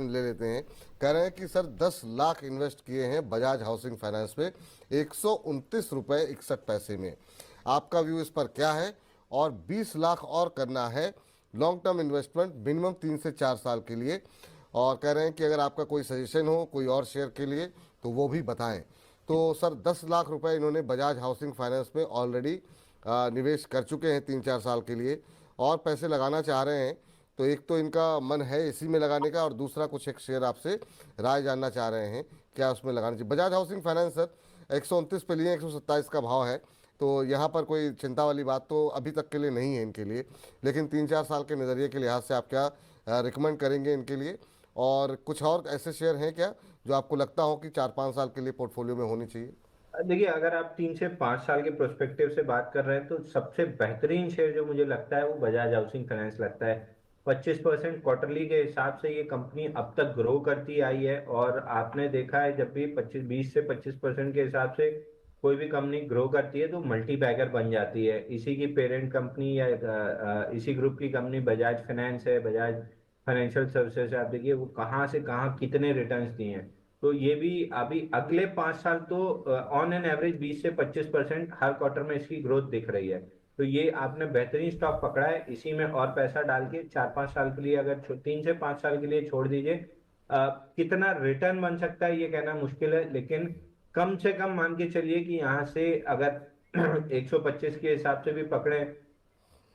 ले लेते हैं। कह रहे हैं कि सर 10 लाख इन्वेस्ट किए हैं बजाज हाउसिंग फाइनेंस पे 129 रुपये 61 पैसे में। आपका व्यू इस पर क्या है? और 20 लाख और करना है लॉन्ग टर्म इन्वेस्टमेंट मिनिमम 3 से 4 साल के लिए। और कह रहे हैं कि अगर आपका कोई सजेशन हो कोई और शेयर के लिए तो वो भी बताएं। तो सर 10 लाख रुपए इन्होंने बजाज हाउसिंग फाइनेंस में ऑलरेडी निवेश कर चुके हैं 3-4 साल के लिए, और पैसे लगाना चाह रहे हैं। तो एक तो इनका मन है इसी में लगाने का, और दूसरा कुछ एक शेयर आपसे राय जानना चाह रहे हैं क्या उसमें लगाना चाहिए। बजाज हाउसिंग फाइनेंस सर 129 पे लिए, 127 का भाव है, तो यहाँ पर कोई चिंता वाली बात तो अभी तक के लिए नहीं है इनके लिए। लेकिन 3-4 साल के नज़रिए के लिहाज से आप क्या रिकमेंड करेंगे इनके लिए? और कुछ और ऐसे शेयर हैं क्या जो आपको लगता हो कि 4-5 साल के लिए पोर्टफोलियो में होनी चाहिए? देखिए, अगर आप 3 से 5 साल के प्रोस्पेक्टिव से बात कर रहे हैं तो सबसे बेहतरीन शेयर जो मुझे लगता है वो बजाज हाउसिंग फाइनेंस लगता है। 25% क्वार्टरली के हिसाब से ये कंपनी अब तक ग्रो करती आई है, और आपने देखा है जब भी 20 से 25% के हिसाब से कोई भी कंपनी ग्रो करती है तो मल्टी बैगर बन जाती है। इसी की पेरेंट कंपनी या इसी ग्रुप की कंपनी बजाज फाइनेंस है, बजाज फाइनेंशियल सर्विसेज है। आप देखिए वो कहाँ से कहाँ कितने रिटर्न्स दिए हैं। तो ये भी अभी अगले 5 साल तो ऑन एन एवरेज 20 से 25% हर क्वार्टर में इसकी ग्रोथ दिख रही है। तो ये आपने बेहतरीन स्टॉक पकड़ा है, इसी में और पैसा डाल के 4-5 साल के लिए, अगर 3 से 5 साल के लिए छोड़ दीजिए। कितना रिटर्न बन सकता है ये कहना मुश्किल है, लेकिन कम से कम मान के चलिए कि यहाँ से अगर 125 के हिसाब से भी पकड़े,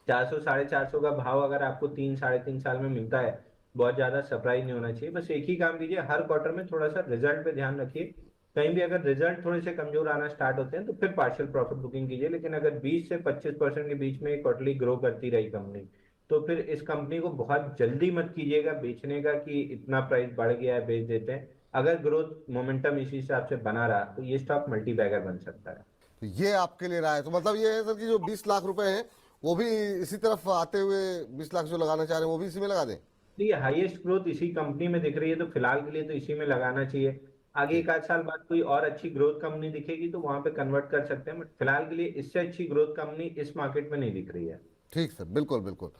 400 450 का भाव अगर आपको 3 साढ़े 3 साल में मिलता है, बहुत ज्यादा सरप्राइज नहीं होना चाहिए। बस एक ही काम कीजिए, हर क्वार्टर में थोड़ा सा रिजल्ट पे ध्यान रखिए। कहीं भी अगर रिजल्ट थोड़े से कमजोर आना स्टार्ट होते हैं तो फिर पार्शियल प्रॉफिट बुकिंग कीजिए। लेकिन अगर 20 से 25% के बीच में क्वार्टरली ग्रो करती रही कंपनी, तो फिर इस कंपनी को बहुत जल्दी मत कीजिएगा बेचने का कि इतना प्राइस बढ़ गया है बेच देते हैं। अगर ग्रोथ मोमेंटम इसी हिसाब से बना रहा तो ये स्टॉक मल्टी बैगर बन सकता है। तो ये आपके लिए राय है, तो मतलब ये है सर कि जो 20 लाख रुपए हैं वो भी इसी तरफ आते हुए 20 लाख जो लगाना चाह रहे हैं वो भी इसी में लगा दें? देखिए, हाईएस्ट ग्रोथ इसी कंपनी में दिख रही है तो फिलहाल के लिए तो इसी में लगाना चाहिए। आगे ठीक। 1 आध साल बाद कोई और अच्छी ग्रोथ कंपनी दिखेगी तो वहां पे कन्वर्ट कर सकते हैं, बट फिलहाल के लिए इससे अच्छी ग्रोथ कंपनी इस मार्केट में नहीं दिख रही है। ठीक सर, बिल्कुल बिल्कुल।